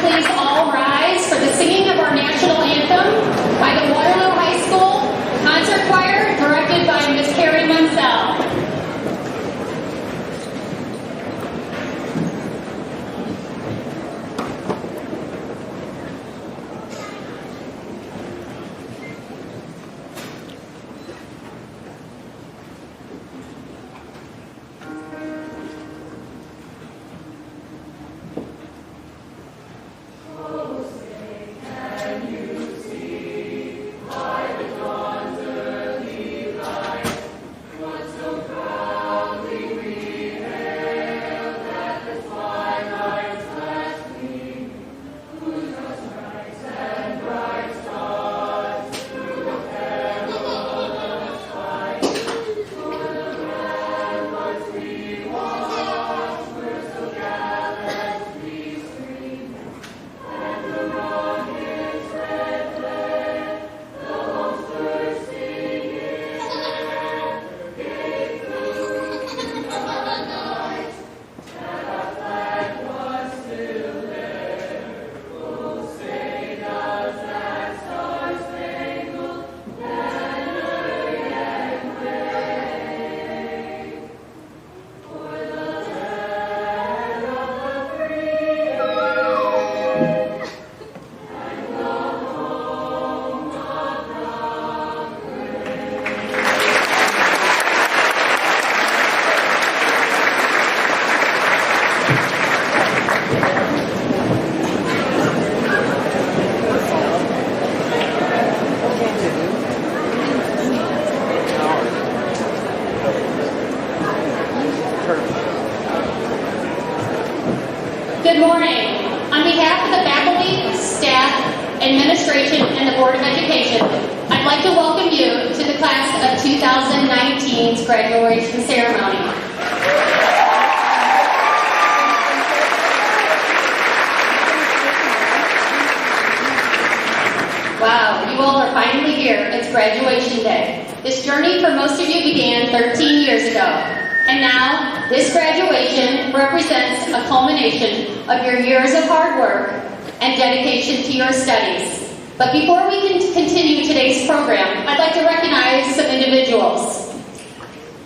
please all rise for the singing of our national anthem by the Waterloo High School Concert Choir, directed by Miss Carrie Munsell. Good morning. On behalf of the faculty, staff, administration, and the Board of Education, I'd like to welcome you to the class of 2019's graduation ceremony. Wow, you all are finally here. It's graduation day. This journey for most of you began 13 years ago. And now, this graduation represents a culmination of your years of hard work and dedication to your studies. But before we can continue today's program, I'd like to recognize some individuals.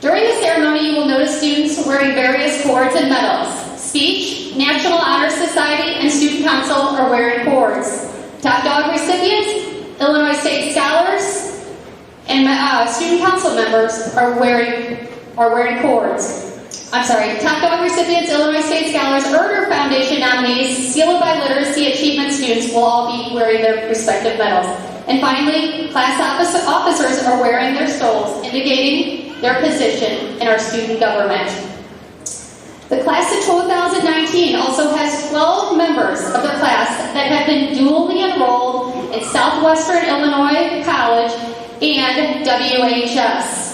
During the ceremony, you will notice students wearing various cords and medals. Speech, National Honor Society, and Student Council are wearing cords. Top Dog recipients, Illinois State Scholars, and Student Council members are wearing cords. Top Dog recipients, Illinois State Scholars, Erder Foundation nominees, Sealed by Literacy Achievement students will all be wearing their respective medals. And finally, class officers are wearing their stoles, indicating their position in our student government. The class of 2019 also has 12 members of the class that have been dually enrolled in Southwestern Illinois College and WHS.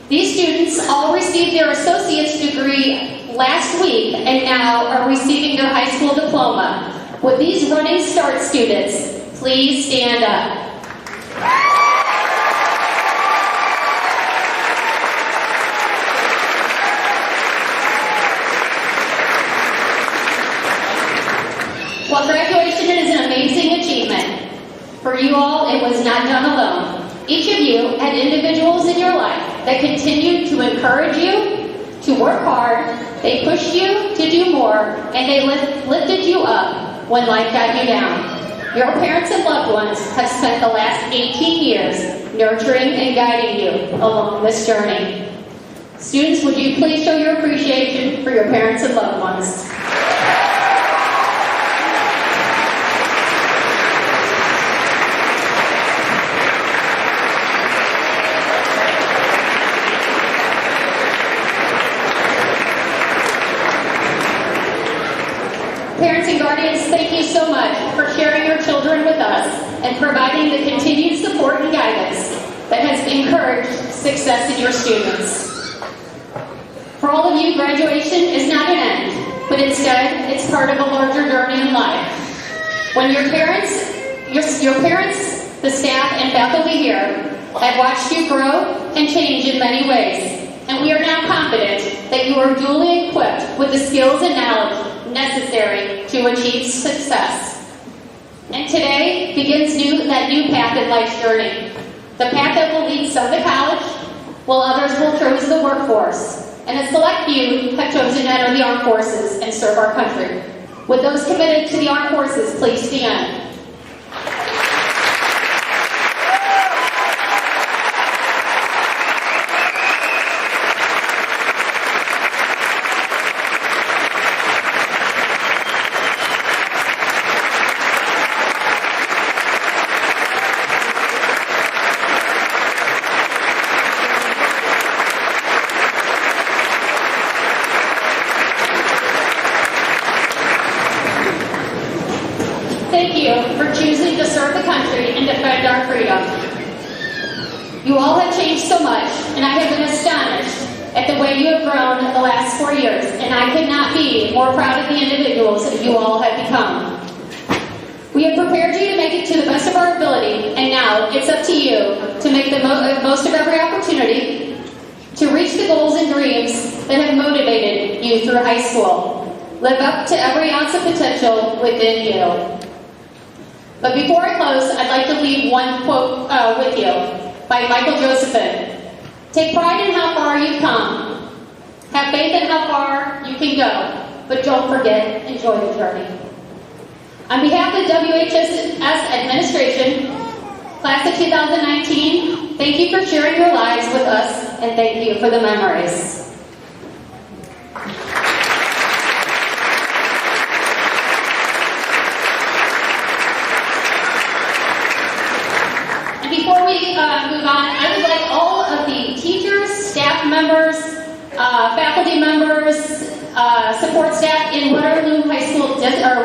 These students all received their associate's degree last week and now are receiving their high school diploma. Would these Running Start students please stand up? Well, graduation is an amazing achievement. For you all, it was not done alone. Each of you had individuals in your life that continued to encourage you to work hard, they pushed you to do more, and they lifted you up when life got you down. Your parents and loved ones have spent the last 18 years nurturing and guiding you along this journey. Students, would you please show your appreciation for your parents and loved ones? Parents and guardians, thank you so much for sharing your children with us and providing the continued support and guidance that has encouraged success in your students. For all of you, graduation is not an end, but instead, it's part of a larger journey in life. When your parents, the staff, and faculty here have watched you grow and change in many ways, and we are now confident that you are duly equipped with the skills and knowledge necessary to to achieve success. And today begins that new path in life's journey. The path that will lead some to college, while others will choose the workforce. And a select few have chosen to enter the armed forces and serve our country. Would those committed to the armed forces please stand? Thank you for choosing to serve the country and defend our freedom. You all have changed so much, and I have been astonished at the way you have grown the last 4 years, and I could not be more proud of the individuals that you all have become. We have prepared you to make it to the best of our ability, and now it's up to you to make the most of every opportunity to reach the goals and dreams that have motivated you through high school. Live up to every ounce of potential within you. But before I close, I'd like to leave one quote with you by Michael Josephson. Take pride in how far you've come. Have faith in how far you can go. But don't forget, enjoy the journey. On behalf of the WHS administration, class of 2019, thank you for sharing your lives with us, and thank you for the memories. Before we move on, I would like all of the teachers, staff members, faculty members, support staff in Waterloo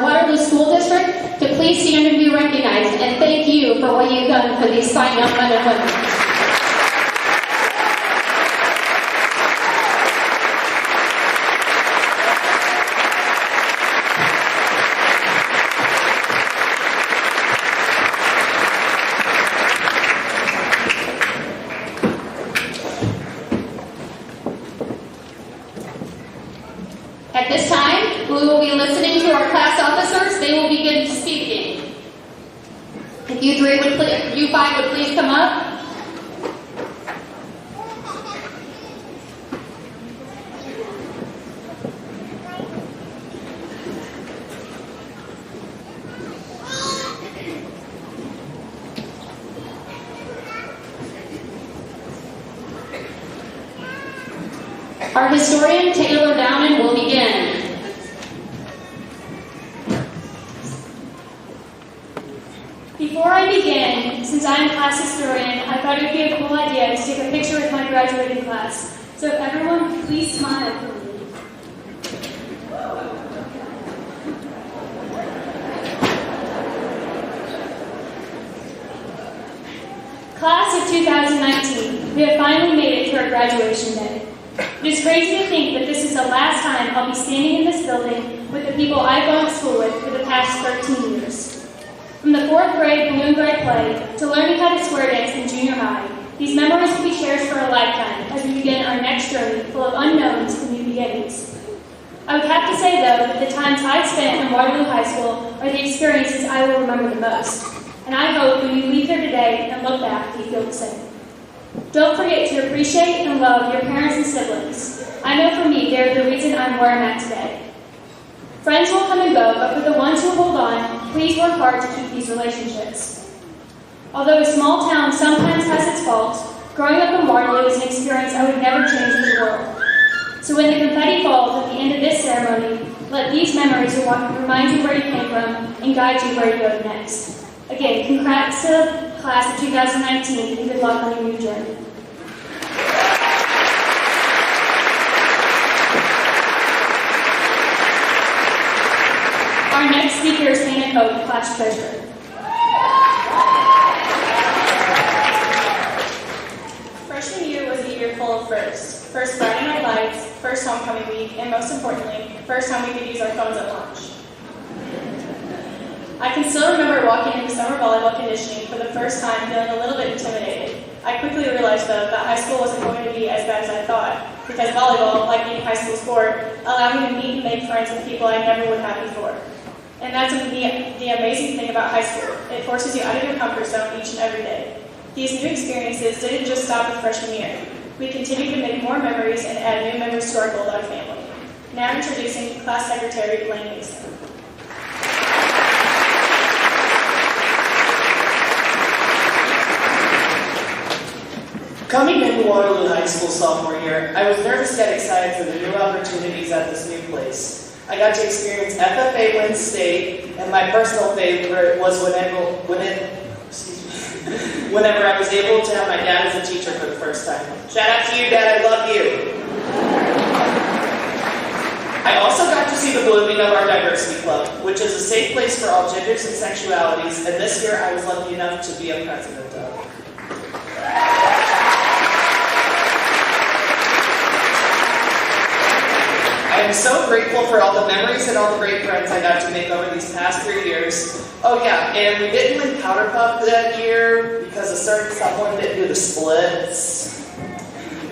Waterloo School District to please stand and be recognized. And thank you for what you've done for these fine young men and women. At this time, we will be listening to our class officers. They will begin speaking. If you five would please come up. Our historian, Taylor Downen, will begin. Before I begin, since I am class historian, I thought it would be a cool idea to take a picture with my graduating class. So if everyone could please smile for me. Class of 2019, we have finally made it to our graduation day. It is crazy to think that this is the last time I'll be standing in this building with the people I've gone to school with for the past 13 years. From the 4th grade balloon grade play to learning how to square dance in junior high, these memories will be cherished for a lifetime as we begin our next journey full of unknowns and new beginnings. I would have to say, though, that the times I spent in Waterloo High School are the experiences I will remember the most. And I hope when you leave here today and look back, you feel the same. Don't forget to appreciate and love your parents and siblings. I know for me, they're the reason I'm where I'm at today. Friends will come and go, but for the ones who hold on, please work hard to keep these relationships. Although a small town sometimes has its faults, growing up in Waterloo is an experience I would never change for the world. So when the confetti falls at the end of this ceremony, let these memories remind you where you came from and guide you where you go next. Again, congrats to the class of 2019 and good luck on your new journey. Our next speaker is Hannah Cope, class treasurer. Freshman year was a year full of firsts. First Friday Night Lights, first homecoming week, and most importantly, first time we could use our phones at lunch. I can still remember walking into summer volleyball conditioning for the first time feeling a little bit intimidated. I quickly realized, though, that high school wasn't going to be as bad as I thought, because volleyball, like any high school sport, allowed me to meet and make friends with people I never would have before. And that's the amazing thing about high school. It forces you out of your comfort zone each and every day. These new experiences didn't just stop with freshman year. We continue to make more memories and add new members to our Bulldog family. Now introducing Class Secretary Blaine Mason. Coming into Waterloo High School sophomore year, I was nervous yet excited for the new opportunities at this new place. I got to experience FFA win state, and my personal favorite was whenever I was able to have my dad as a teacher for the first time. Shout out to you, Dad, I love you. I also got to see the blooming of our diversity club, which is a safe place for all genders and sexualities, and this year I was lucky enough to be a president of. I am so grateful for all the memories and all the great friends I got to make over these past 3 years. Oh yeah, and we didn't win Powder Puff that year because a certain someone didn't do the splits.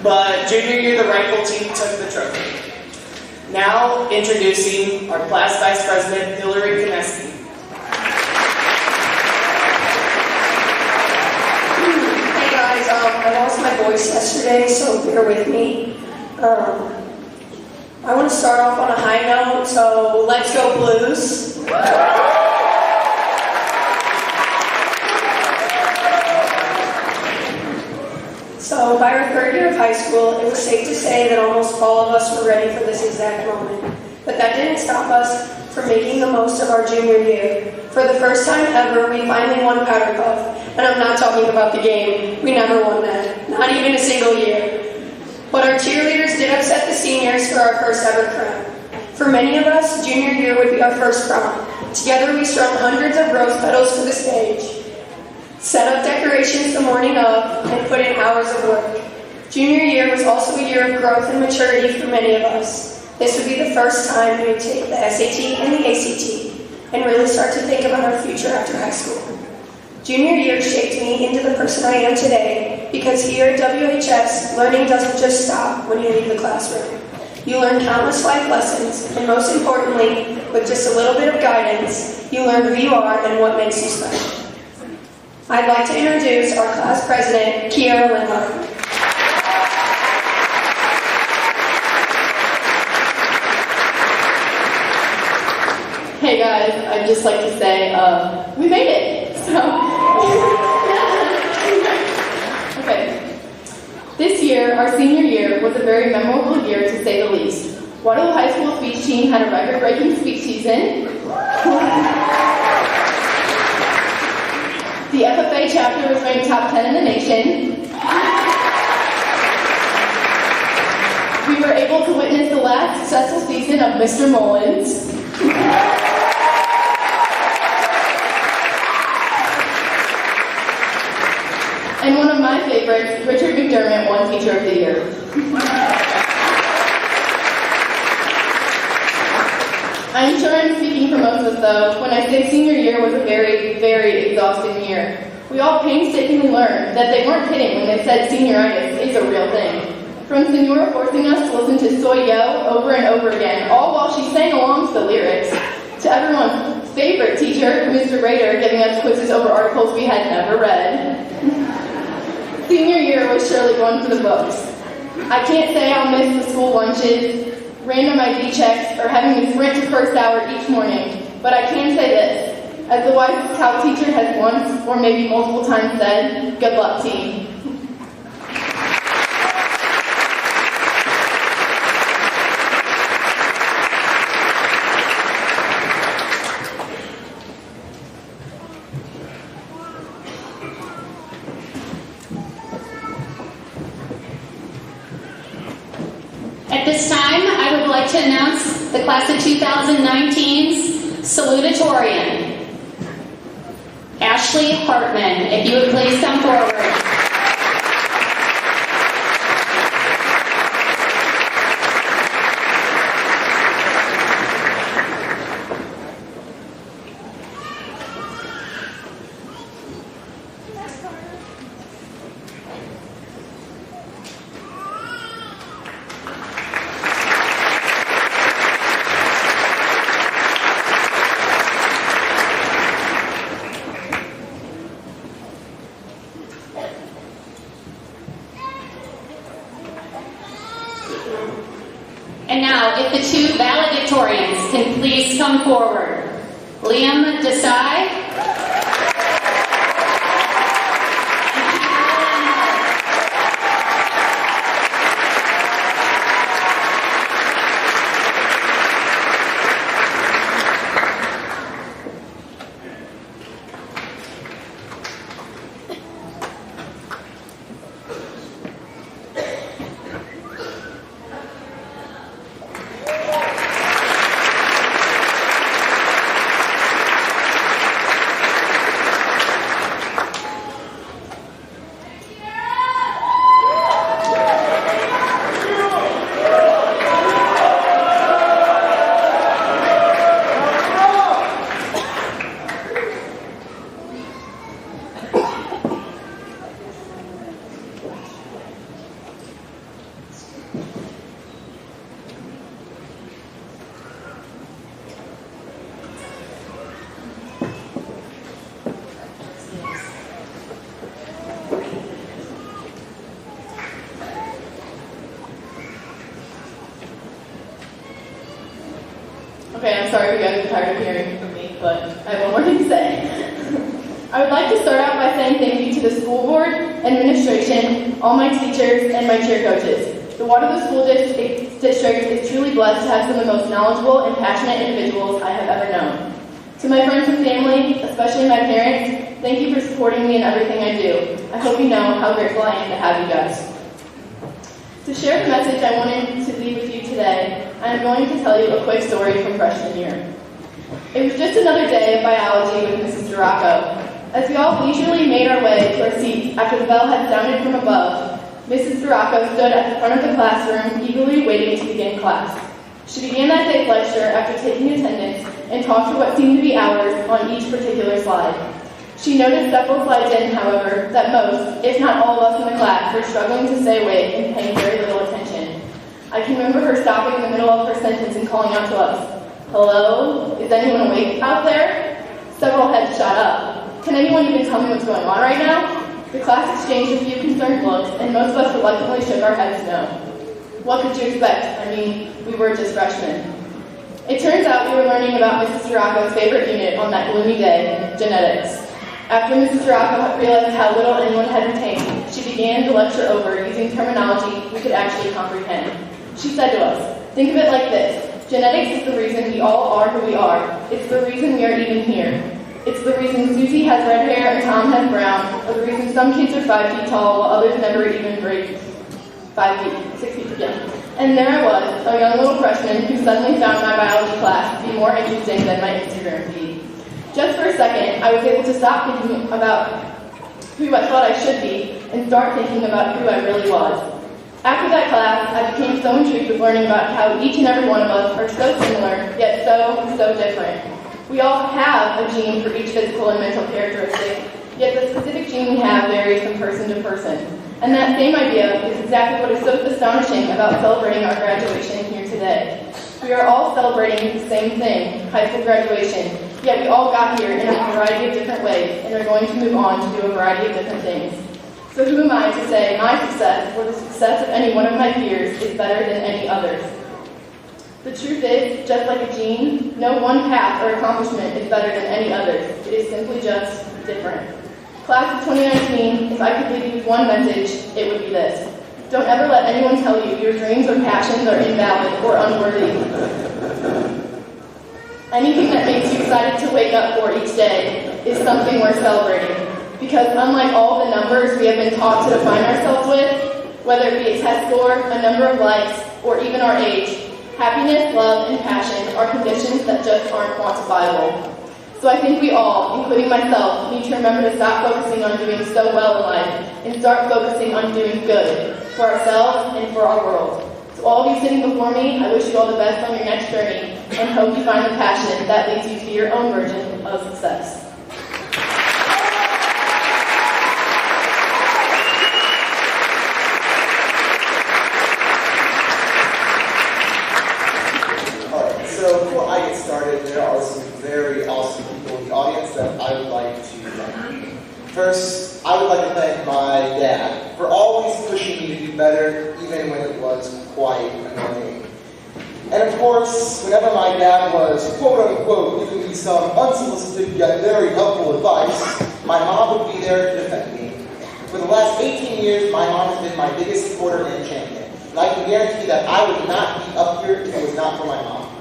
But junior year, the rifle team took the trophy. Now introducing our class vice president, Hillary Kineski. Hey guys, I lost my voice yesterday, so bear with me. I want to start off on a high note, so let's go Blues. So by our third year of high school, it was safe to say that almost all of us were ready for this exact moment. But that didn't stop us from making the most of our junior year. For the first time ever, we finally won Powder Puff. And I'm not talking about the game. We never won that. Not even a single year. But our cheerleaders did upset the seniors for our first ever crown. For many of us, junior year would be our first prom. Together we strung hundreds of rose petals to the stage, set up decorations the morning of, and put in hours of work. Junior year was also a year of growth and maturity for many of us. This would be the first time we would take the SAT and the ACT and really start to think about our future after high school. Junior year shaped me into the person I am today because here at WHS, learning doesn't just stop when you leave the classroom. You learn countless life lessons, and most importantly, with just a little bit of guidance, you learn who you are and what makes you special. I'd like to introduce our class president, Kiara Lindbergh. Hey guys, I'd just like to say, we made it. Okay. This year, our senior year, was a very memorable year to say the least. Waterloo High School speech team had a record-breaking speech season. The FFA chapter was ranked top 10 in the nation. We were able to witness the last successful season of Mr. Mullins. And one of my favorites, Richard McDermott, won Teacher of the Year. I'm sure I'm speaking for most of us, though, when I say senior year was a very, very exhausting year. We all painstakingly learned that they weren't kidding when they said senioritis is a real thing. From Senora forcing us to listen to Soy Yo over and over again, all while she sang along to the lyrics, to everyone's favorite teacher, Mr. Rader, giving us quizzes over articles we had never read. Senior year was surely one for the books. I can't say I'll miss the school lunches, random ID checks, or having to sprint to first hour each morning, but I can say this. As the wisest scout teacher has once, or maybe multiple times said, good luck, team. At this time, I would like to announce the class of 2019's salutatorian. Ashley Hartman, if you would please come forward. please come forward. Liam Desai. Okay, I'm sorry if you guys are tired of hearing from me, but I have one more thing to say. I would like to start out by saying thank you to the school board, administration, all my teachers, and my cheer coaches. The Waterloo School District is truly blessed to have some of the most knowledgeable and passionate individuals I have ever known. To my friends and family, especially my parents, thank you for supporting me in everything I do. I hope you know how grateful I am to have you guys. To share the message I wanted to leave with you today, I am going to tell you a quick story from freshman year. It was just another day of biology with Mrs. Duraco. As we all leisurely made our way to our seats after the bell had sounded from above, Mrs. Duraco stood at the front of the classroom, eagerly waiting to begin class. She began that day's lecture after taking attendance and talked for what seemed to be hours on each particular slide. She noticed several slides in, however, that most, if not all of us in the class were struggling to stay awake and paying very little attention. I can remember her stopping in the middle of her sentence and calling out to us, "Hello? Is anyone awake out there?" Several heads shot up. "Can anyone even tell me what's going on right now?" The class exchanged a few concerned looks, and most of us reluctantly shook our heads no. What could you expect? I mean, we were just freshmen. It turns out we were learning about Mrs. Duraco's favorite unit on that gloomy day, genetics. After Mrs. Duraco realized how little anyone had retained, she began the lecture over using terminology we could actually comprehend. She said to us, "Think of it like this. Genetics is the reason we all are who we are. It's the reason we are even here. It's the reason Susie has red hair and Tom has brown, or the reason some kids are 5 feet tall while others never even break 5 feet, 6 feet, yeah." And there I was, a young little freshman who suddenly found my biology class to be more interesting than my Instagram feed. Just for a second, I was able to stop thinking about who I thought I should be and start thinking about who I really was. After that class, I became so intrigued with learning about how each and every one of us are so similar, yet so different. We all have a gene for each physical and mental characteristic, yet the specific gene we have varies from person to person. And that same idea is exactly what is so astonishing about celebrating our graduation here today. We are all celebrating the same thing, high school graduation, yet we all got here in a variety of different ways and are going to move on to do a variety of different things. So who am I to say my success or the success of any one of my peers is better than any others? The truth is, just like a gene, no one path or accomplishment is better than any others. It is simply just different. Class of 2019, if I could leave you with one message, it would be this. Don't ever let anyone tell you your dreams or passions are invalid or unworthy. Anything that makes you excited to wake up for each day is something worth celebrating. Because unlike all the numbers we have been taught to define ourselves with, whether it be a test score, a number of likes, or even our age, happiness, love, and passion are conditions that just aren't quantifiable. So I think we all, including myself, need to remember to stop focusing on doing so well in life and start focusing on doing good for ourselves and for our world. To all of you sitting before me, I wish you all the best on your next journey and hope you find the passion that leads you to your own version of success. Alright, so before I get started, there are some very awesome people in the audience that I would like to thank. First, I would like to thank my dad for always pushing me to do better, even when it was quite annoying. And of course, whenever my dad was quote-unquote giving me some unsolicited yet very helpful advice, my mom would be there to defend me. For the last 18 years, my mom has been my biggest supporter and champion. And I can guarantee that I would not be up here if it was not for my mom.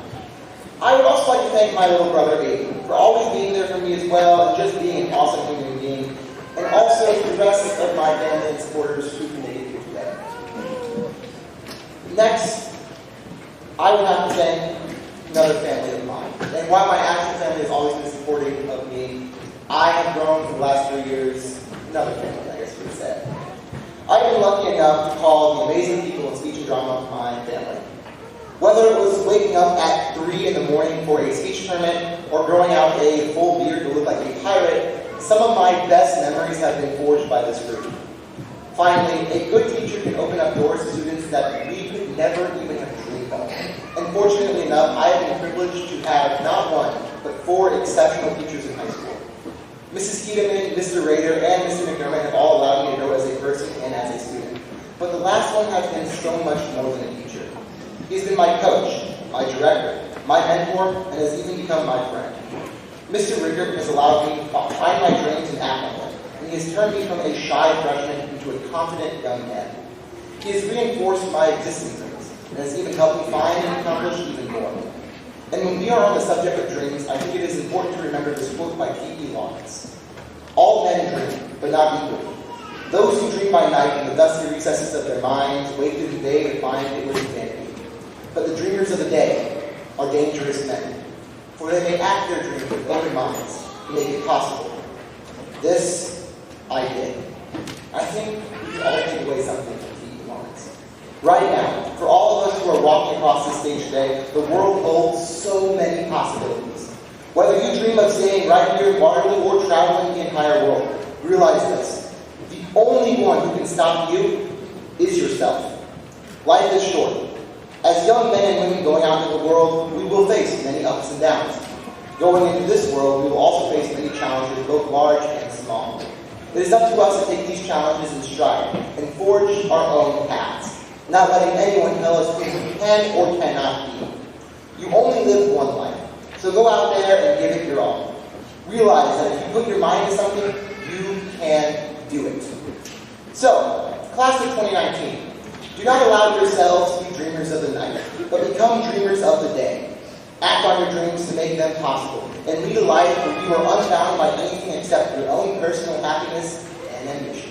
I would also like to thank my little brother, Aiden, for always being there for me as well, and just being an awesome human being. And also the rest of my family and supporters who can make it here today. Next, I would have to thank another family of mine. And while my actual family has always been supportive of me, I have grown for the last 3 years, another family, I guess you would say. I've been lucky enough to call the amazing people in speech and drama my family. Whether it was waking up at 3 in the morning for a speech tournament, or growing out a full beard to look like a pirate, some of my best memories have been forged by this group. Finally, a good teacher can open up doors to students that we could never even have dreamed of. And fortunately enough, I have been privileged to have not one, but 4 exceptional teachers in high school. Mrs. Tiedemann, Mr. Rader, and Mr. McDermott have all allowed me to grow as a person and as a student. But the last one has been so much more than a teacher. He's been my coach, my director, my mentor, and has even become my friend. Mr. Rickert has allowed me to find my dreams and act on them, and he has turned me from a shy freshman into a confident young man. He has reinforced my existing dreams, and has even helped me find and accomplish even more. And when we are on the subject of dreams, I think it is important to remember this quote by T.E. Lawrence. All men dream, but not equally. Those who dream by night in the dusty recesses of their minds wake through the day to find it was vanity. But the dreamers of the day are dangerous men, for they may act their dreams with open minds and make it possible. This, I did. I think we can all take away something from T.E. Lawrence. Right now, for all of us who are walking across this stage today, the world holds so many possibilities. Whether you dream of staying right here in Waterloo or traveling the entire world, realize this. The only one who can stop you is yourself. Life is short. As young men and women going out into the world, we will face many ups and downs. Going into this world, we will also face many challenges, both large and small. It is up to us to take these challenges in stride and forge our own paths, not letting anyone tell us who we can or cannot be. You only live one life, so go out there and give it your all. Realize that if you put your mind to something, you can do it. So, class of 2019, do not allow yourselves to be dreamers of the night, but become dreamers of the day. Act on your dreams to make them possible, and lead a life where you are unbound by anything except your own personal happiness and ambitions.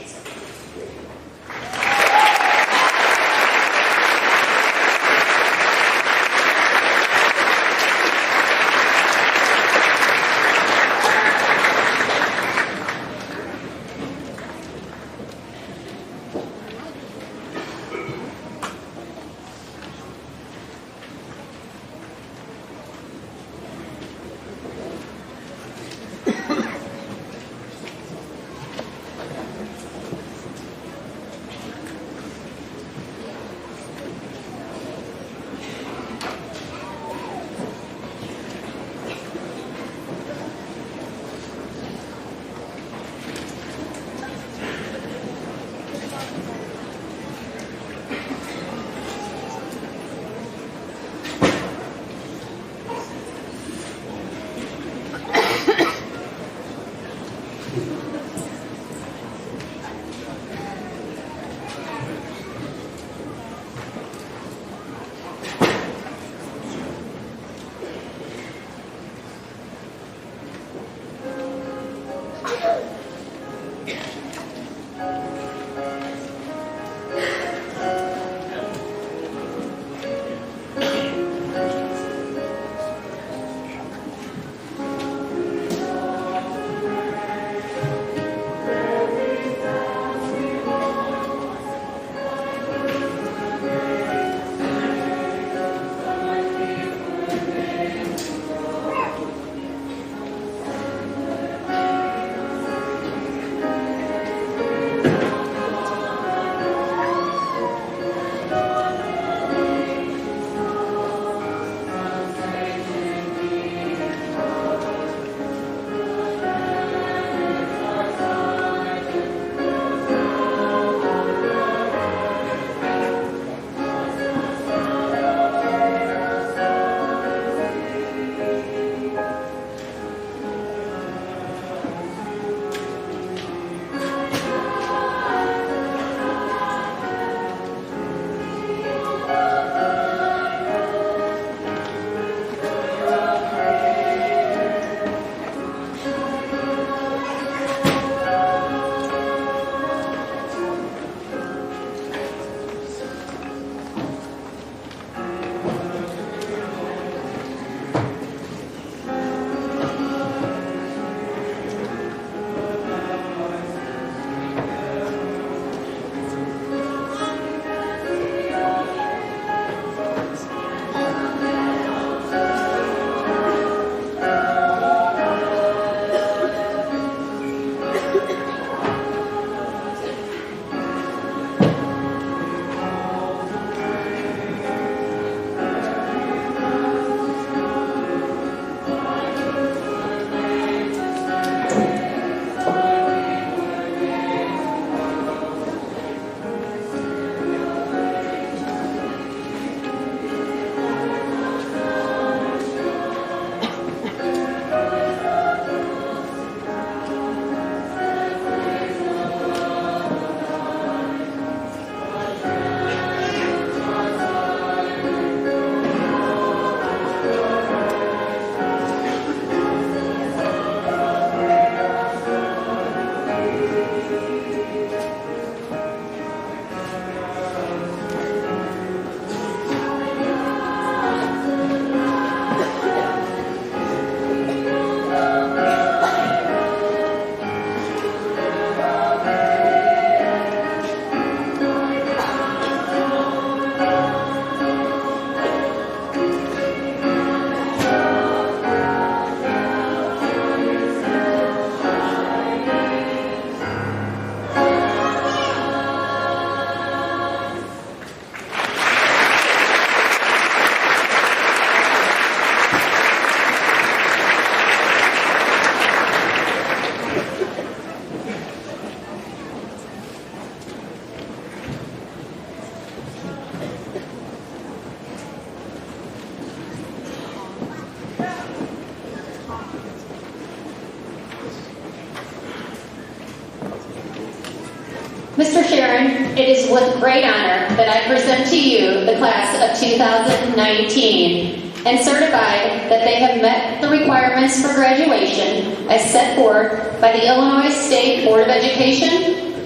Mr. Sharon, it is with great honor that I present to you the class of 2019 and certify that they have met the requirements for graduation as set forth by the Illinois State Board of Education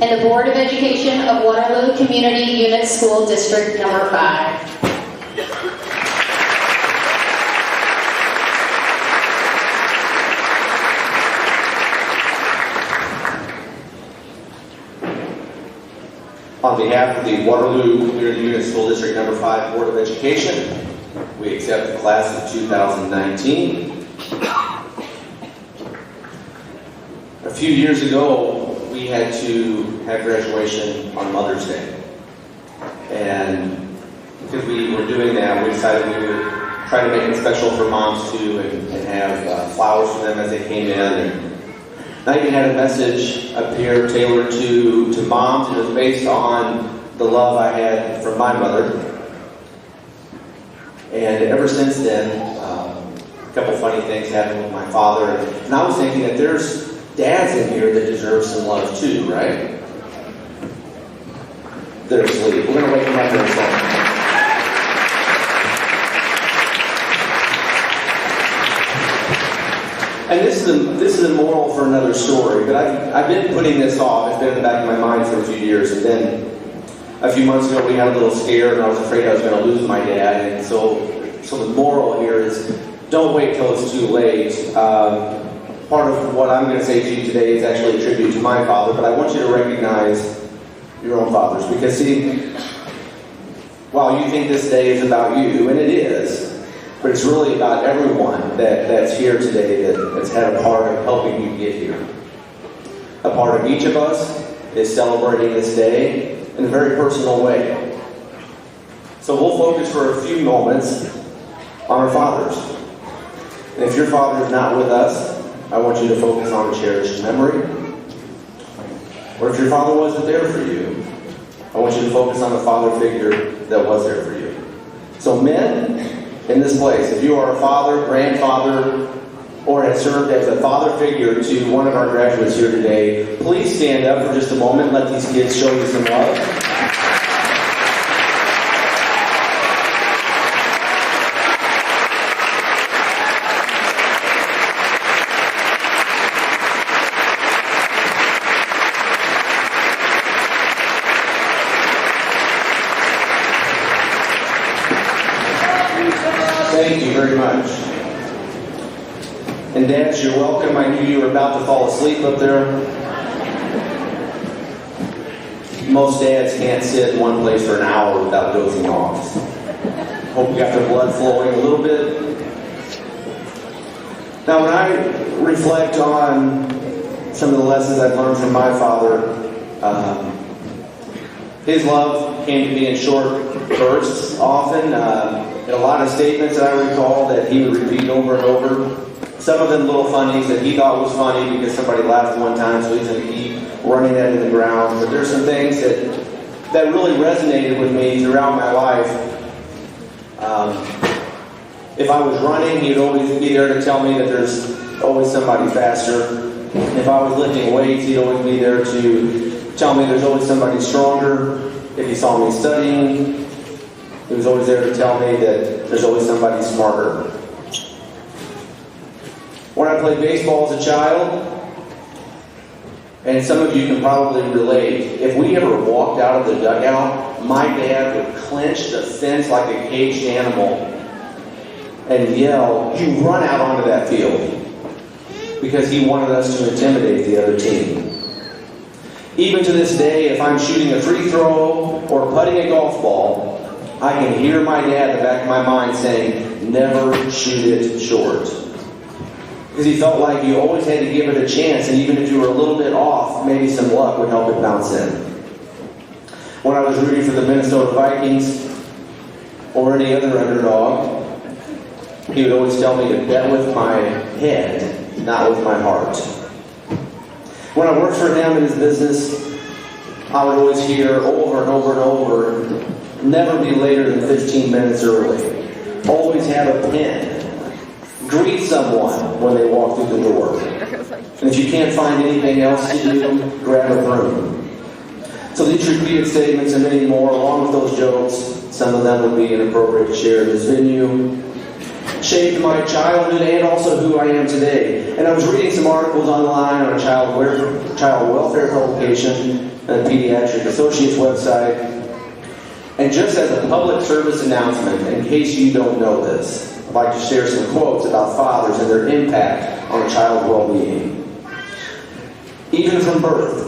and the Board of Education of Waterloo Community Unit School District Number 5. On behalf of the Waterloo Community Unit School District Number 5 Board of Education, we accept the class of 2019. A few years ago, we had to have graduation on Mother's Day. And because we were doing that, we decided we would try to make it special for moms too and have flowers for them as they came in. And I even had a message up here tailored to moms. It was based on the love I had from my mother. And ever since then, a couple funny things happened with my father. And I was thinking that there's dads in here that deserve some love too, right? They're asleep. We're going to wake them up in a second. And this is a moral for another story, but I've been putting this off. It's been in the back of my mind for a few years, and then a few months ago we had a little scare, and I was afraid I was going to lose my dad. And so the moral here is don't wait till it's too late. Part of what I'm going to say to you today is actually a tribute to my father, but I want you to recognize your own fathers, because see, while you think this day is about you, and it is, but it's really about everyone that's here today that's had a part of helping you get here. A part of each of us is celebrating this day in a very personal way. So we'll focus for a few moments on our fathers. And if your father is not with us, I want you to focus on a cherished memory. Or if your father wasn't there for you, I want you to focus on the father figure that was there for you. So men, in this place, if you are a father, grandfather, or have served as a father figure to one of our graduates here today, please stand up for just a moment. Let these kids show you some love. Thank you very much. And dads, you're welcome. I knew you were about to fall asleep up there. Most dads can't sit in one place for an hour without dozing off. Hope you got the blood flowing a little bit. Now, when I reflect on some of the lessons I've learned from my father, his love came to me in short bursts often. And a lot of statements that I recall that he would repeat over and over. Some of them little funnies that he thought was funny because somebody laughed one time, so he's going to keep running that in the ground. But there's some things that really resonated with me throughout my life. If I was running, he'd always be there to tell me that there's always somebody faster. If I was lifting weights, he'd always be there to tell me there's always somebody stronger. If he saw me studying, he was always there to tell me that there's always somebody smarter. When I played baseball as a child, and some of you can probably relate, if we ever walked out of the dugout, my dad would clench the fence like a caged animal and yell, "You run out onto that field," because he wanted us to intimidate the other team. Even to this day, if I'm shooting a free throw or putting a golf ball, I can hear my dad in the back of my mind saying, "Never shoot it short." Because he felt like you always had to give it a chance, and even if you were a little bit off, maybe some luck would help it bounce in. When I was rooting for the Minnesota Vikings or any other underdog, he would always tell me to bet with my head, not with my heart. When I worked for him in his business, I would always hear over and over and over, never be later than 15 minutes early. Always have a pen. Greet someone when they walk through the door. And if you can't find anything else to do, grab a broom. So these repeated statements and many more, along with those jokes, some of them would be inappropriate to share in this venue, shaped my childhood and also who I am today. And I was reading some articles online on a child welfare publication and a pediatric associate's website. And just as a public service announcement, in case you don't know this, I'd like to share some quotes about fathers and their impact on a child's well-being. Even from birth,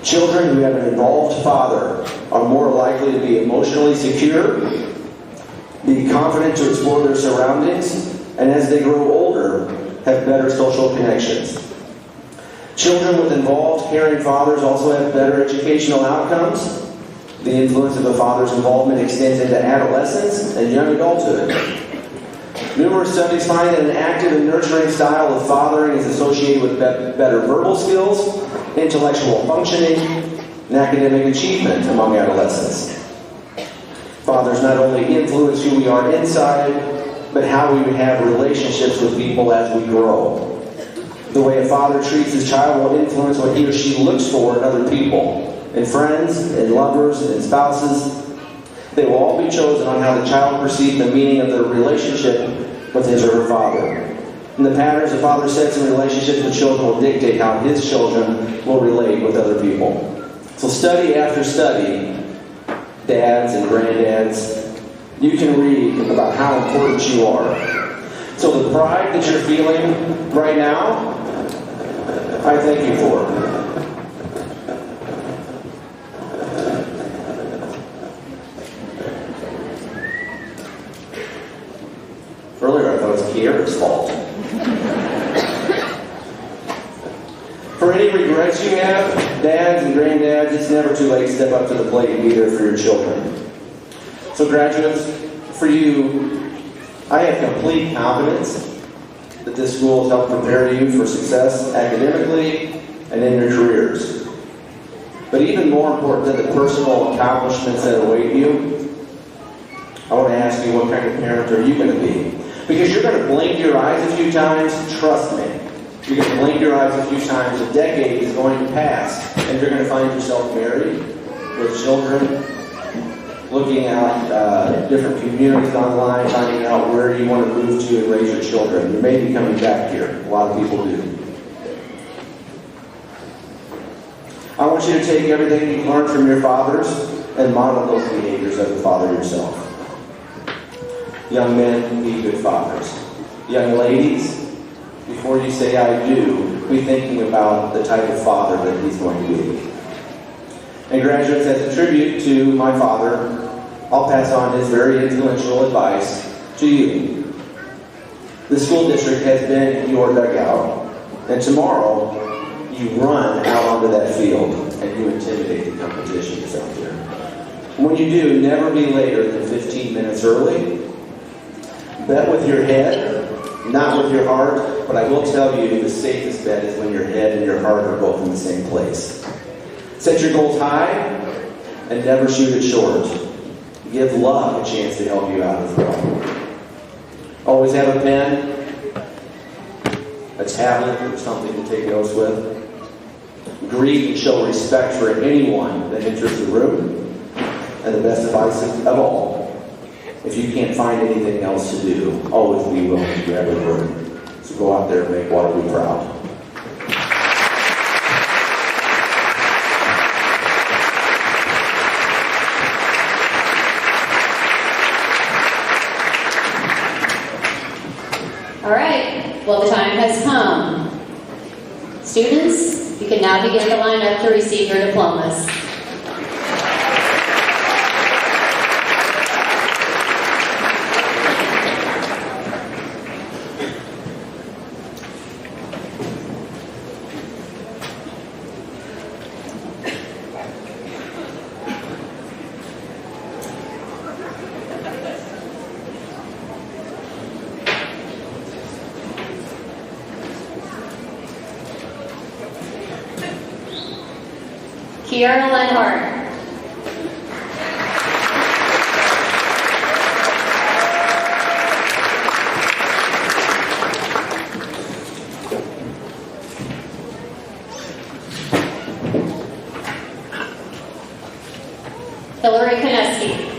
children who have an involved father are more likely to be emotionally secure, be confident to explore their surroundings, and as they grow older, have better social connections. Children with involved, caring fathers also have better educational outcomes. The influence of a father's involvement extends into adolescence and young adulthood. Numerous studies find that an active and nurturing style of fathering is associated with better verbal skills, intellectual functioning, and academic achievement among adolescents. Fathers not only influence who we are inside, but how we have relationships with people as we grow. The way a father treats his child will influence what he or she looks for in other people, in friends, in lovers, in spouses. They will all be chosen on how the child perceives the meaning of their relationship with his or her father. And the patterns a father sets in relationships with children will dictate how his children will relate with other people. So study after study, dads and granddads, you can read about how important you are. So the pride that you're feeling right now, I thank you for it. Earlier I thought it was Kiera's fault. For any regrets you have, dads and granddads, it's never too late to step up to the plate and be there for your children. So graduates, for you, I have complete confidence that this school has helped prepare you for success academically and in your careers. But even more important than the personal accomplishments that await you, I want to ask you, what kind of parent are you going to be? Because you're going to blink your eyes a few times, trust me. You're going to blink your eyes a few times, a decade is going to pass, and you're going to find yourself married, with children, looking at different communities online, finding out where you want to move to and raise your children. You may be coming back here. A lot of people do. I want you to take everything you've learned from your fathers and model those behaviors as a father yourself. Young men, be good fathers. Young ladies, before you say I do, be thinking about the type of father that he's going to be. And graduates, as a tribute to my father, I'll pass on his very influential advice to you. The school district has been your dugout, and tomorrow you run out onto that field and you intimidate the competition that's out there. When you do, never be later than 15 minutes early. Bet with your head, not with your heart, but I will tell you the safest bet is when your head and your heart are both in the same place. Set your goals high and never shoot it short. Give luck a chance to help you out as well. Always have a pen, a tablet, or something to take notes with. Greet and show respect for anyone that enters the room. And the best advice of all, if you can't find anything else to do, always be willing to grab a word. So go out there and make Waterloo proud. All right, well, the time has come. Students, you can now begin to line up to receive your diplomas. Kiera Lenhart. Hillary Koneski.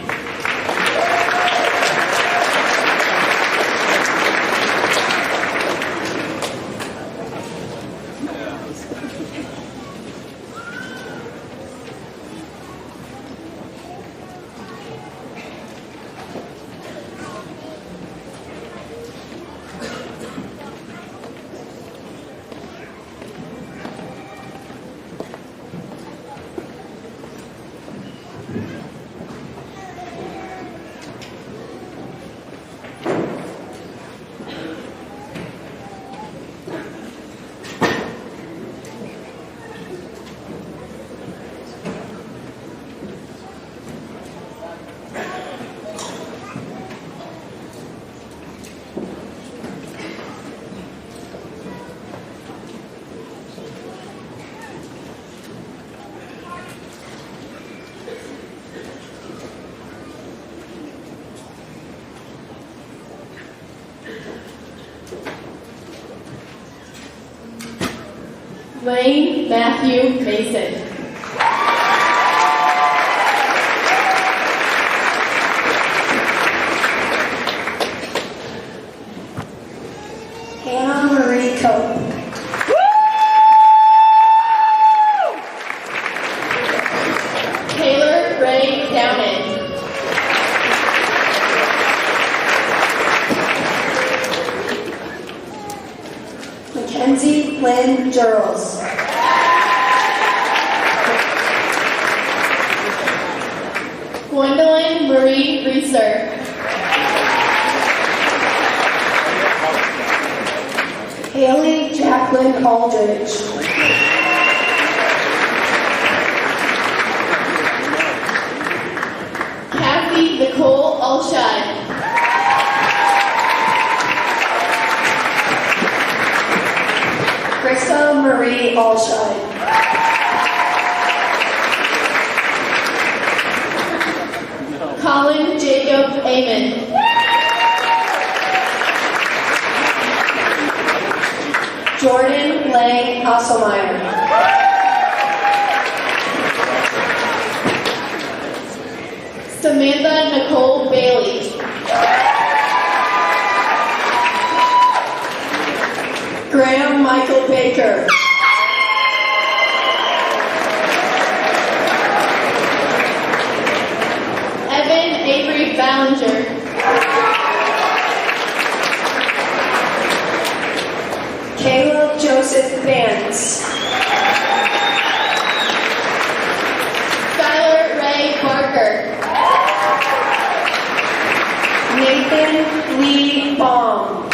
Lane Matthew Mason. Hannah Marie Cope. Taylor Ray Downing. Mackenzie Lynn Durrells. Gwendolyn Marie Reeser. Haley Jacqueline Aldridge. Kathy Nicole Alshad. Krista Marie Alshide. Colin Jacob Amon. Jordan Lang Hasselmeyer. Samantha Nicole Bailey. Graham Michael Baker. Evan Avery Ballinger. Caleb Joseph Vance. Skylar Ray Barker. Nathan Lee Baum.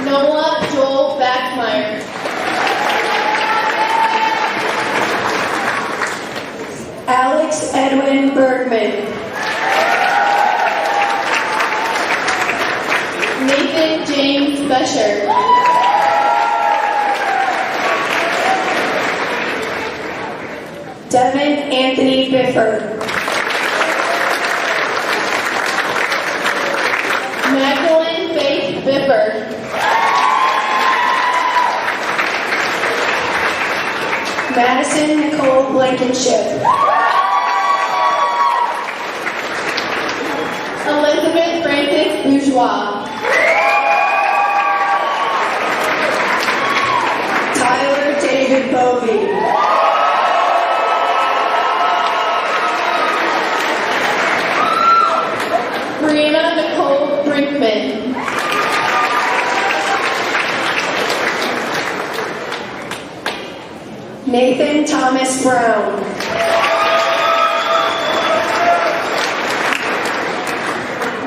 Noah Joel Backmeyer. Alex Edwin Bergman. Nathan James Besher. Devin Anthony Bifford. Magdalene Faith Bifford. Madison Nicole Blankenship. Elizabeth Francis Bourgeois. Tyler David Bovey. Brianna Nicole Brinkman. Nathan Thomas Brown.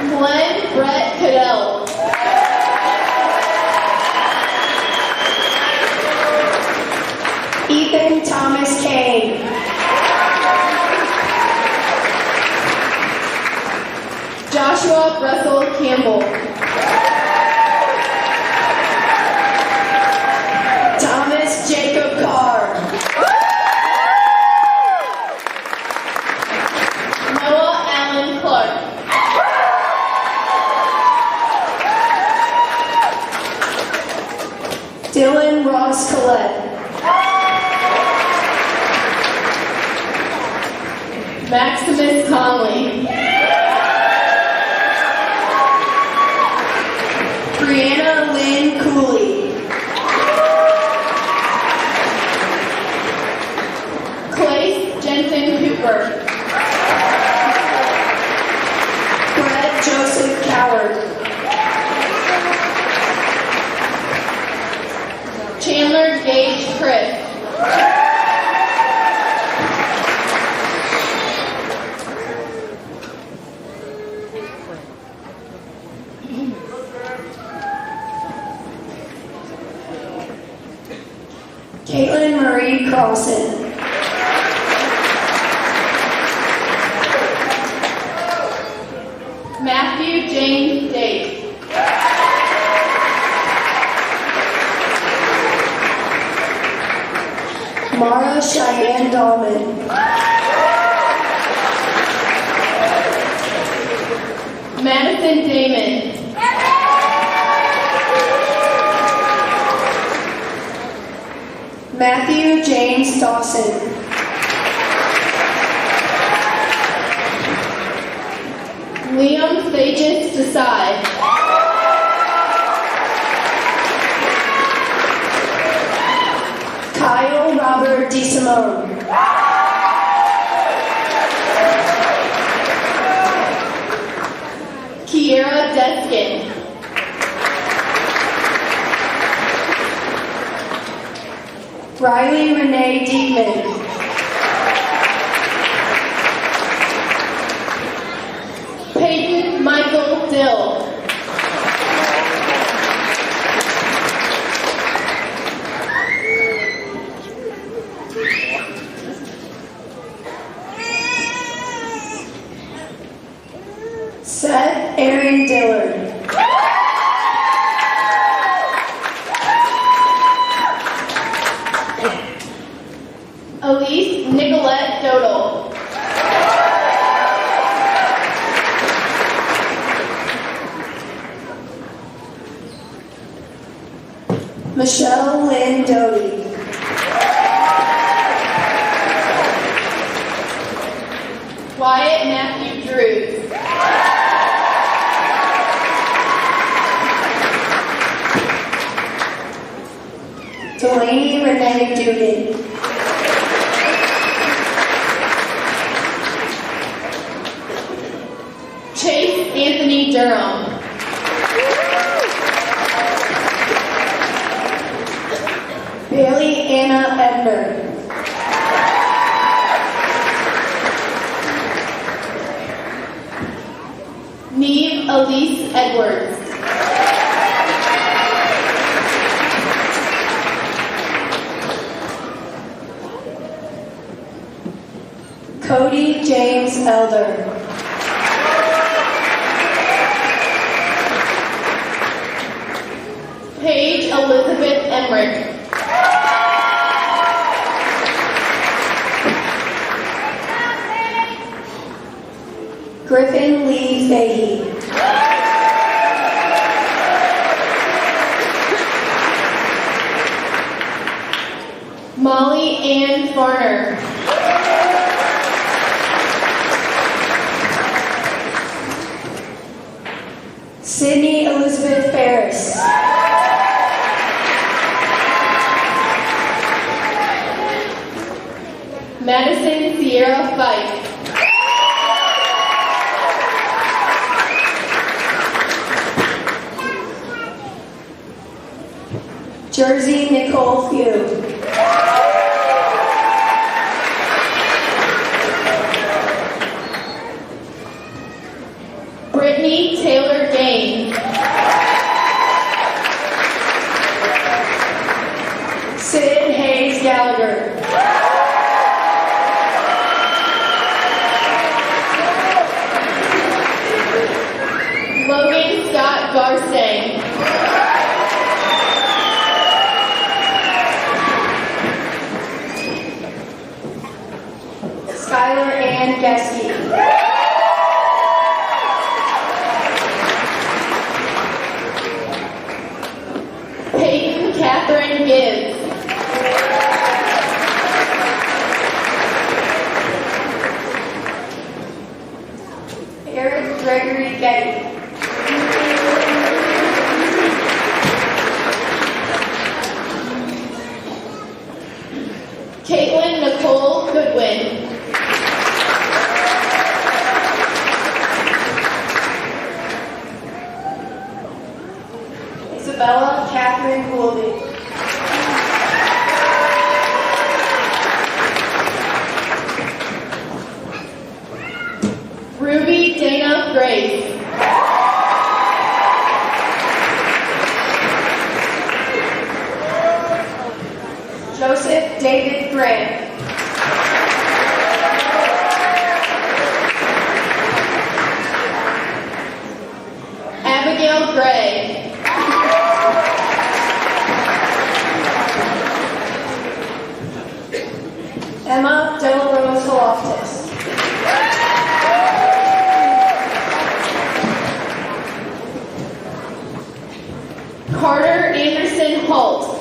Glenn Brett Cadell. Ethan Thomas Kane. Joshua Russell Campbell. Thomas Jacob Carr. Noah Allen Clark. Dylan Ross Collette. Maximus Conley. Brianna Lynn Cooley. Clay Jensen Cooper. Brett Joseph Coward. Chandler Gage Chris. Caitlin Marie Carlson. Matthew James Date. Mara Cheyenne Dahlman. Madison Damon. Matthew James Dawson. Liam Thagus Desai. Kyle Robert DeSimone. Kiera Deskin. Riley Renee Diekman. Peyton Michael Dill. Seth Aaron Dillard. Elise Nicolette Dodal. Michelle Lynn Doty. Wyatt Matthew Drews. Delaney Renee Dugan. Chase Anthony Durham. Bailey Anna Ebner. Neve Elise Edwards. Cody James Elder. Paige Elizabeth Emmerich. Griffin Lee Fahey. Molly Ann Farner. Sydney Elizabeth Ferris. Madison Sierra Fife. Jersey Nicole Few. Brittany Taylor Gaines. Sid Hayes Gallagher. Logan Scott Garstang. Skylar Ann Geske. Peyton Catherine Gibbs. Isabella Catherine Gouldy. Ruby Dana Grace. Joseph David Grant. Abigail Gray. Emma Delarose Loftus. Carter Anderson Holt.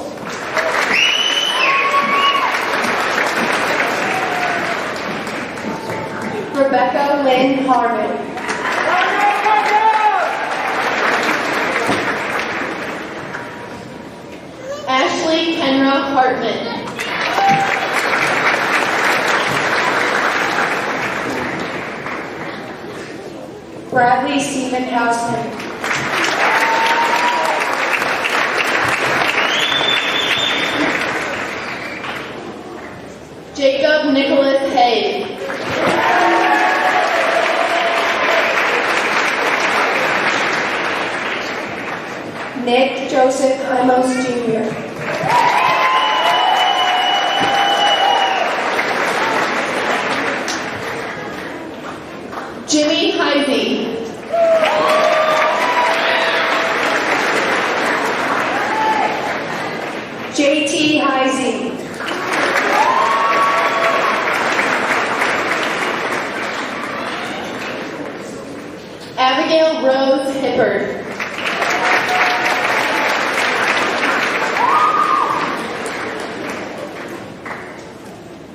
Rebecca Lynn Harmon. Ashley Kenra Hartman. Bradley Stephen Hausman. Jacob Nicholas Hay. Nick Joseph Himos Jr. Jimmy Heisey. JT Heisey. Abigail Rose Hibbard.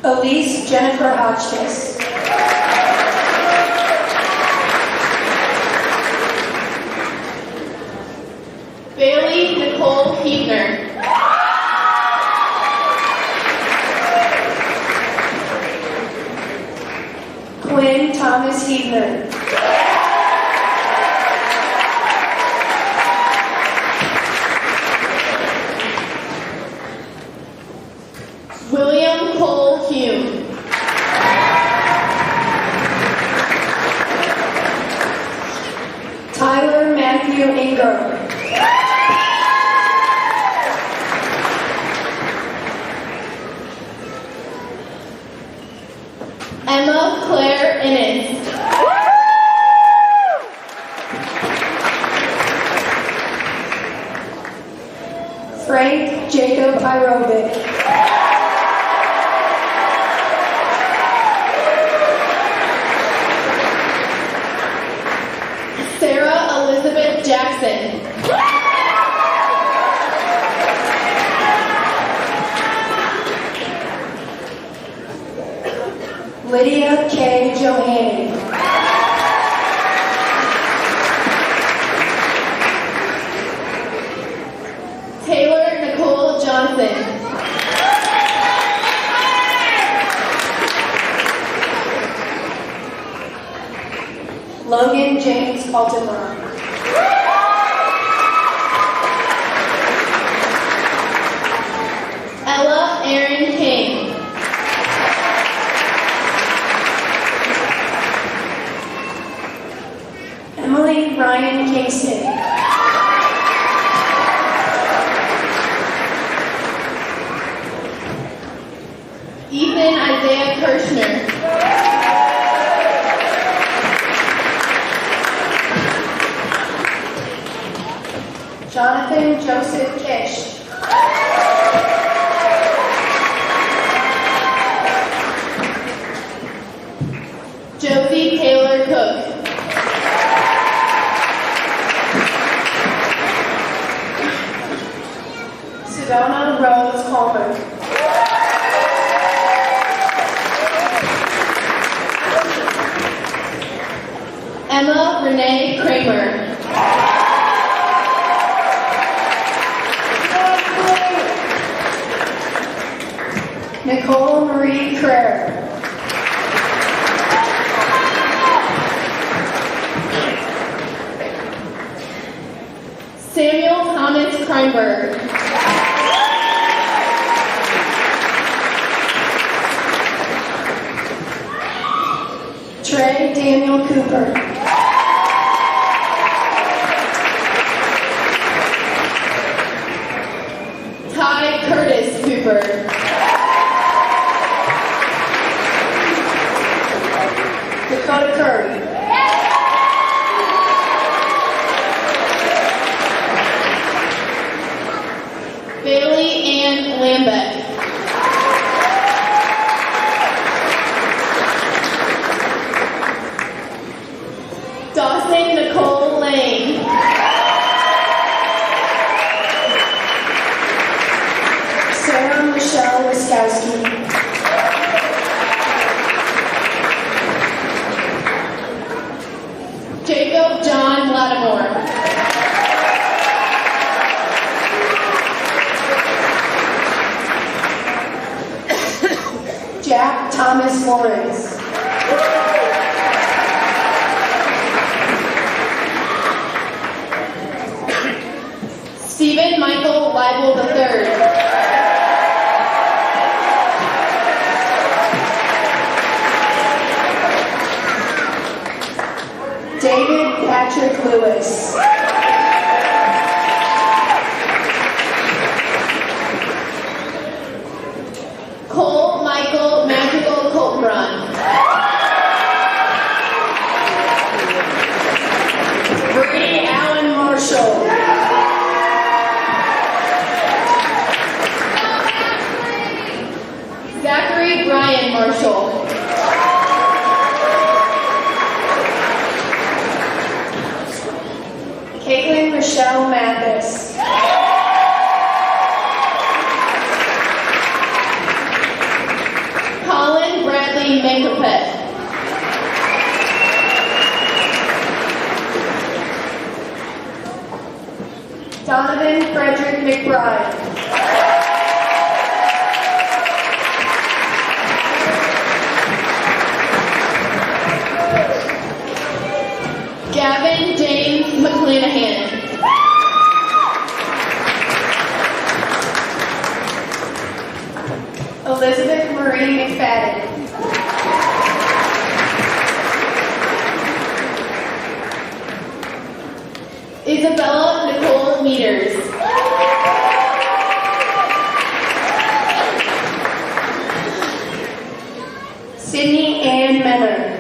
Elise Jennifer Hotchkiss. Bailey Nicole Huebner. Quinn Thomas Huebner. William Cole Hume. Tyler Matthew Ingram. Emma Claire Innes. Frank Jacob Irovic. Sarah Elizabeth Jackson. Lydia K. Johanny. Taylor Nicole Johnson. Logan James Altamont. Ella Erin King. Emily Ryan Kingston. Ethan Isaiah Kirshner. Jonathan Joseph Kish. Josie Taylor Cook. Sedona Rose Coleman. Emma Renee Kramer. Nicole Marie Crair. Samuel Thomas Kreinberg. Trey Daniel Cooper. Ty Curtis Cooper. Dakota Curry. Bailey Ann Lambert. Dawson Nicole Lane. Sarah Michelle Wiskowski. Jacob John Lattimore. Jack Thomas Lawrence. Stephen Michael Leibel III. David Patrick Lewis. Cole Michael Magical Coltbrun. Brady Allen Marshall. Zachary Brian Marshall. Caitlin Michelle Mathis. Colin Bradley Mankopet. Donovan Frederick McBride. Gavin James McClanahan. Elizabeth Marie McFadden. Isabella Nicole Meters. Sydney Ann Miller.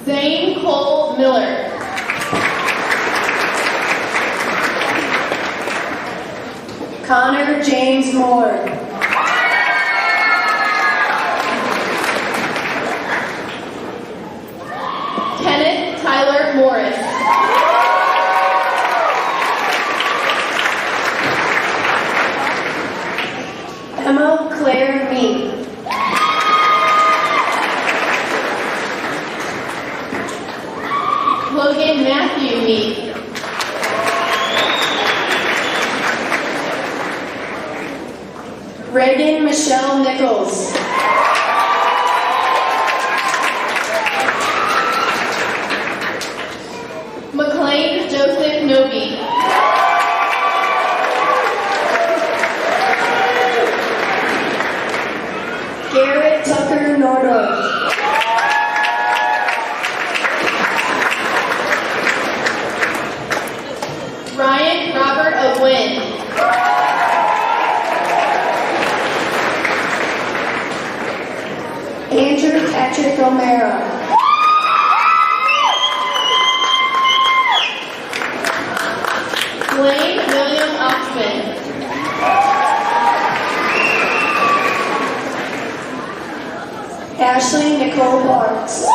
Zane Cole Miller. Connor James Moore. Kenneth Tyler Morris. Emma Claire Mead. Logan Matthew Mead. Reagan Michelle Nichols. McLean Joseph Noby. Garrett Tucker Nordorf. Ryan Robert O'Wynn. Andrew Patrick O'Mara. Blaine William Oxman. Ashley Nicole Parks.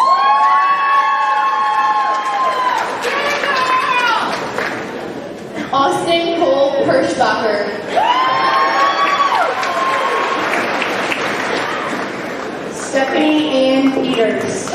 Austin Cole Perschbacher. Stephanie Ann Peters.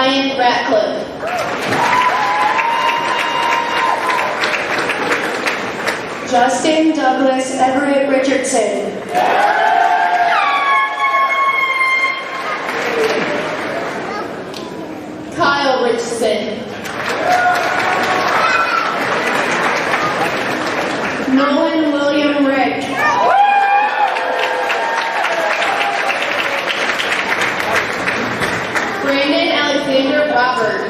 Ryan Ratcliffe. Justin Douglas Everett Richardson. Kyle Richardson. Nolan William Rick. Brandon Alexander Robert.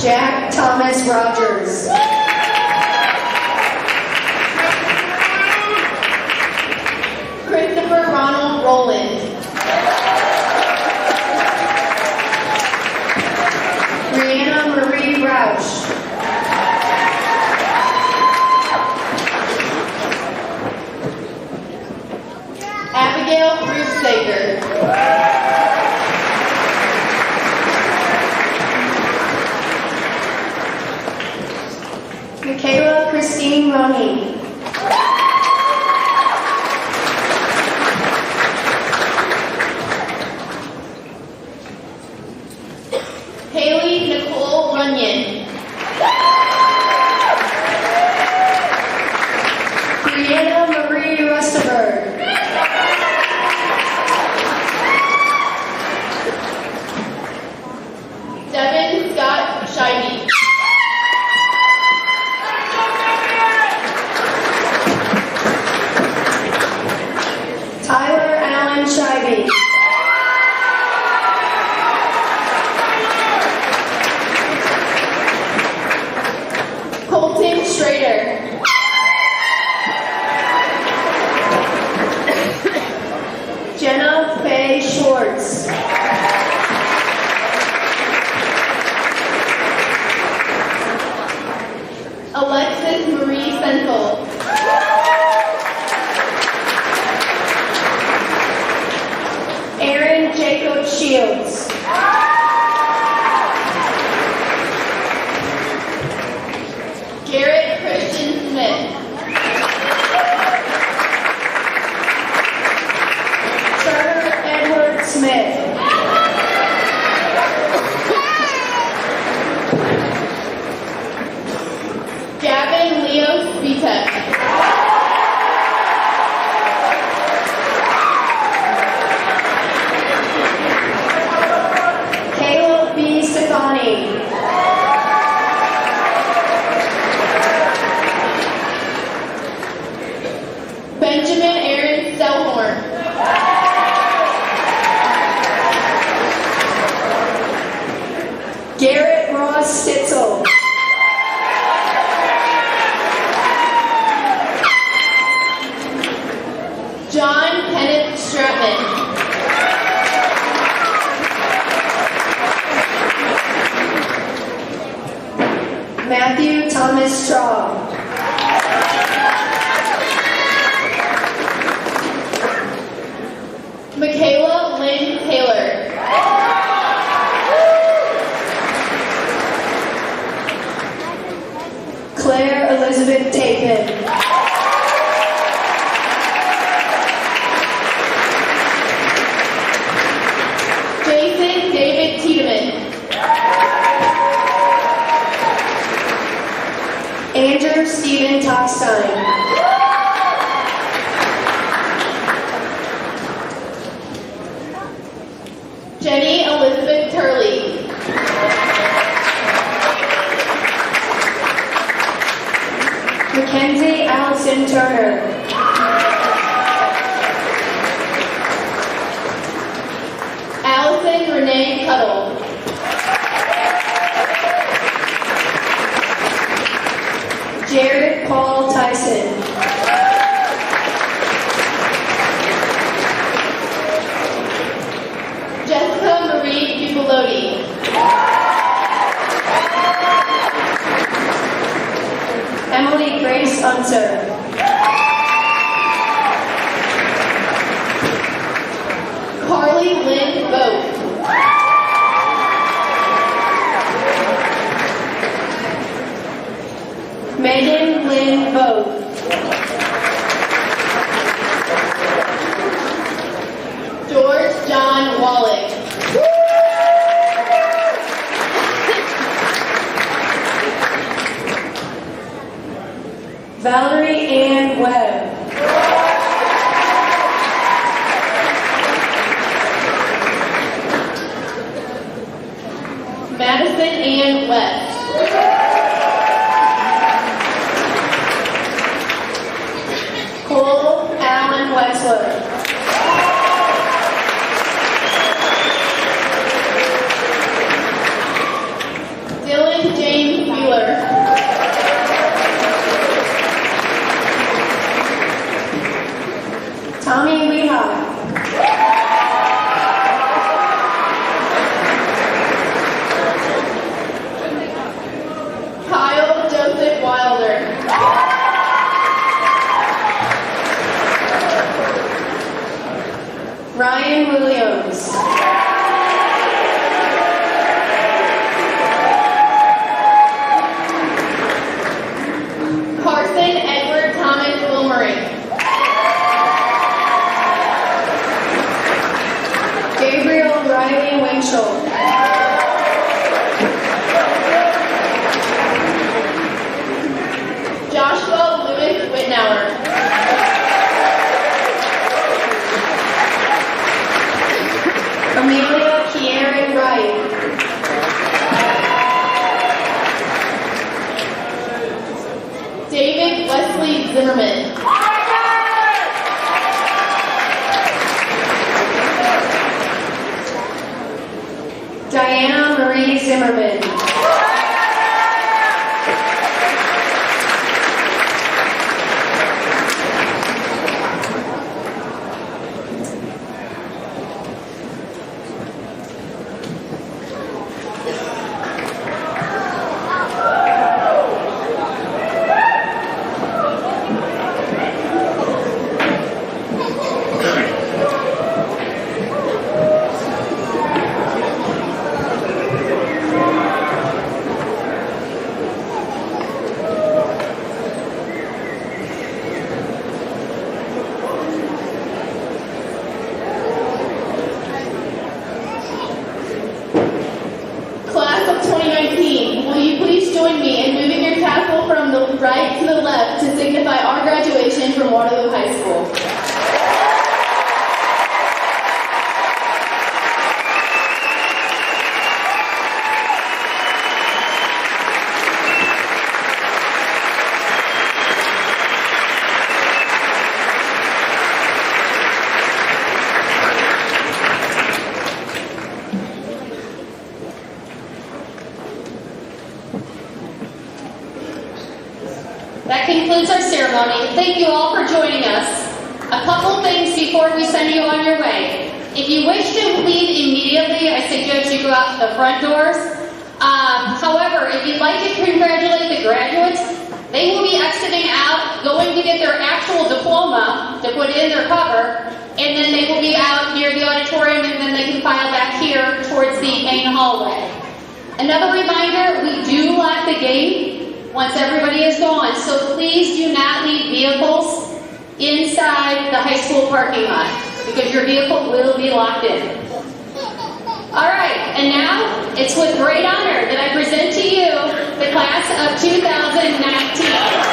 Jack Thomas Rogers. Christopher Ronald Rowland. Brianna Marie Roush. Abigail Ruth Sager. Michaela Christine Roney. Haley Nicole Runyon. Brianna Marie Rustenberg. Devin Scott Scheibe. Tyler Allen Scheibe. Colton Schrader. Jenna Faye Schwartz. Alexis Marie Senthal. Aaron Jacob Shields. Garrett Christian Smith. Trevor Edward Smith. Gavin Leo Spitek. Caleb B. Stefani. Benjamin Aaron Selhorn. Garrett Ross Stitzel. John Kenneth Stratman. Matthew Thomas Straw. Michaela Lynn Taylor. Claire Elizabeth Tapin. Jason David Tiedemann. Andrew Stephen Tockstein. Jenny Elizabeth Turley. Mackenzie Allison Turner. Allison Renee Cuddle. Jared Paul Tyson. Jessica Marie Dupolodi. Emily Grace Unser. Carly Lynn Boat. Megan Lynn Vogt. Valerie Ann Webb. Madison Ann West. Cole Allen Wexler. Dylan James Wheeler. Tommy Lehigh. Kyle Joseph Wilder. Ryan Williams. Carson Edward Thomas Wilmering. Gabriel Riley Winchell. Joshua Lewis Whitnauer. Amelia Kieran Wright. David Wesley Zimmerman. Diana Marie Zimmerman. Class of 2019, will you please join me in moving your tassel from the right to the left to signify our graduation from Waterloo High School? That concludes our ceremony. Thank you all for joining us. A couple things before we send you on your way. If you wish to leave immediately, I suggest you go out the front doors. However, if you'd like to congratulate the graduates, they will be exiting out, going to get their actual diploma to put in their cover, and then they will be out near the auditorium, and then they can file back here towards the main hallway. Another reminder, we do lock the gate once everybody is gone, so please do not leave vehicles inside the high school parking lot, because your vehicle will be locked in. All right, and now it's with great honor that I present to you the class of 2019.